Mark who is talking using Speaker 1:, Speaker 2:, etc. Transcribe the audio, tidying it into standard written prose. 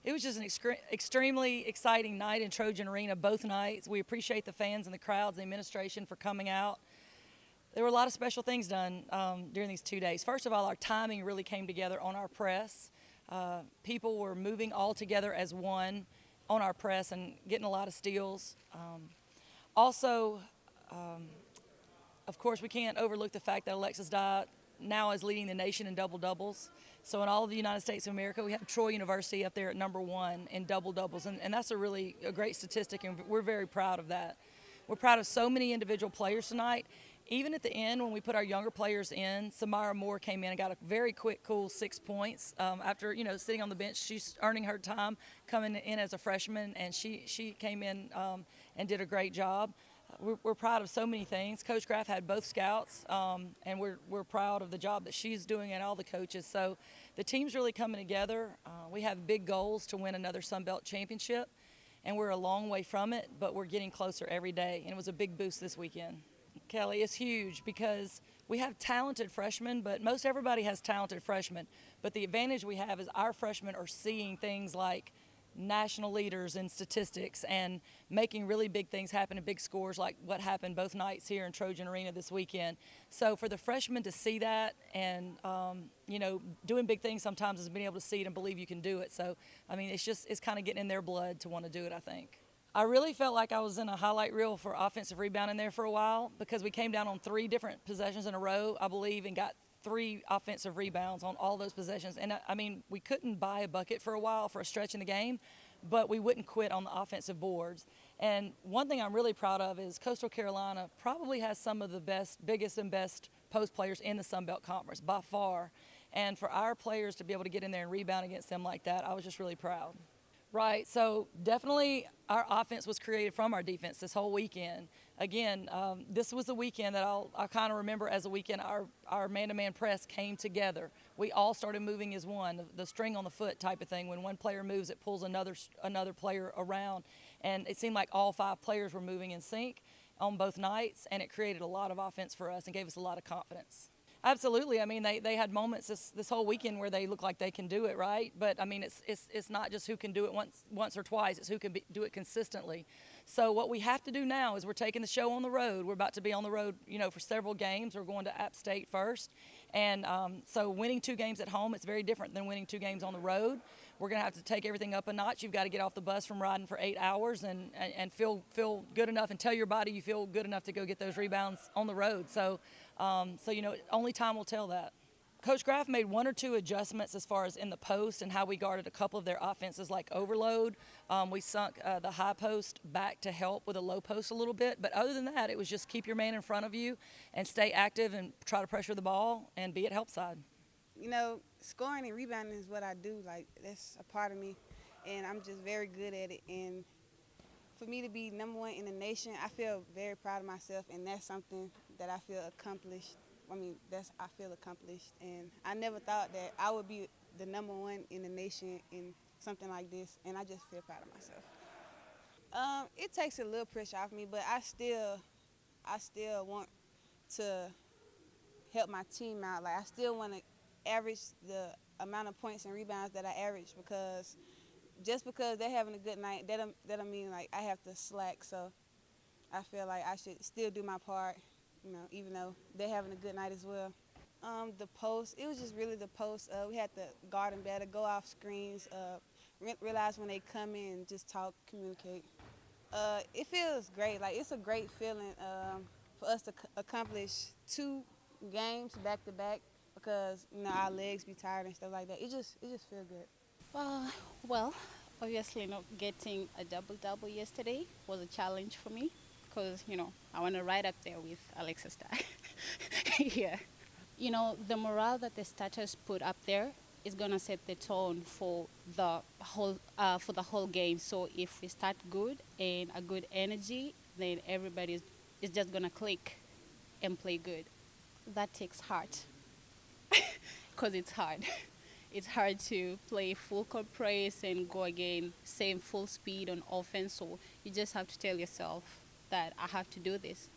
Speaker 1: It was just an extremely exciting night in Trojan Arena both nights. We appreciate the fans and the crowds, the administration for coming out. There were a lot of special things done during these 2 days. First of all, our timing really came together on our press. People were moving all together as one on our press and getting a lot of steals. Also, of course, we can't overlook the fact that Alexis Dye now is leading the nation in double doubles. So in all of the United States of America, we have Troy University up there at #1 in double doubles, and that's a great statistic, and we're very proud of that. We're proud of so many individual players tonight. Even at the end, when we put our younger players in, Samara Moore came in and got a very quick, cool 6 points. After sitting on the bench, she's earning her time coming in as a freshman, and she came in and did a great job. We're proud of so many things. Coach Graff had both scouts, and we're proud of the job that she's doing and all the coaches. So the team's really coming together. We have big goals to win another Sun Belt championship, and we're a long way from it, but we're getting closer every day, and it was a big boost this weekend. Kelly, it's huge because we have talented freshmen, but most everybody has talented freshmen. But the advantage we have is our freshmen are seeing things like national leaders in statistics and making really big things happen in big scores like what happened both nights here in Trojan Arena this weekend. So for the freshmen to see that and, doing big things sometimes is being able to see it and believe you can do it. So, I mean, it's kind of getting in their blood to want to do it, I think. I really felt like I was in a highlight reel for offensive rebounding there for a while because we came down on 3 different possessions in a row, I believe, and got 3 offensive rebounds on all those possessions. And, I mean, we couldn't buy a bucket for a while for a stretch in the game, but we wouldn't quit on the offensive boards. And one thing I'm really proud of is Coastal Carolina probably has some of the biggest and best post players in the Sun Belt Conference by far. And for our players to be able to get in there and rebound against them like that, I was just really proud. Right, so definitely our offense was created from our defense this whole weekend. Again, this was the weekend that I'll kind of remember as a weekend our man-to-man press came together. We all started moving as one, the string on the foot type of thing. When one player moves, it pulls another player around. And it seemed like all 5 players were moving in sync on both nights, and it created a lot of offense for us and gave us a lot of confidence. Absolutely. I mean, they had moments this whole weekend where they look like they can do it, right? But, I mean, it's not just who can do it once or twice. It's who can do it consistently. So what we have to do now is we're taking the show on the road. We're about to be on the road, for several games. We're going to App State first. And so winning 2 games at home, it's very different than winning 2 games on the road. We're going to have to take everything up a notch. You've got to get off the bus from riding for 8 hours and feel good enough and tell your body you feel good enough to go get those rebounds on the road. So only time will tell that. Coach Graff made 1 or 2 adjustments as far as in the post and how we guarded a couple of their offenses like overload. We sunk the high post back to help with a low post a little bit. But other than that, it was just keep your man in front of you and stay active and try to pressure the ball and be at help side.
Speaker 2: Scoring and rebounding is what I do. Like, that's a part of me, and I'm just very good at it. And for me to be #1 in the nation, I feel very proud of myself, and that's something that I feel accomplished. I feel accomplished, and I never thought that I would be the #1 in the nation in something like this, and I just feel proud of myself. It takes a little pressure off me, but I still want to help my team out. Like, I still want to average the amount of points and rebounds that I average, because just because they're having a good night, that don't mean like I have to slack. So I feel like I should still do my part, even though they're having a good night as well. The post, it was just really the post. We had to guard them better, go off screens, realize when they come in, and just talk, communicate. It feels great. Like, it's a great feeling for us to accomplish 2 games back to back, because our legs be tired and stuff like that. It just feels good.
Speaker 3: Well, obviously not getting a double-double yesterday was a challenge for me because, I want to ride up there with Alexis Dye. Yeah. The morale that the starters put up there is going to set the tone for the whole game. So if we start good and a good energy, then everybody is just going to click and play good. That takes heart. Because it's hard. It's hard to play full court press and go again, same full speed on offense. So you just have to tell yourself that I have to do this.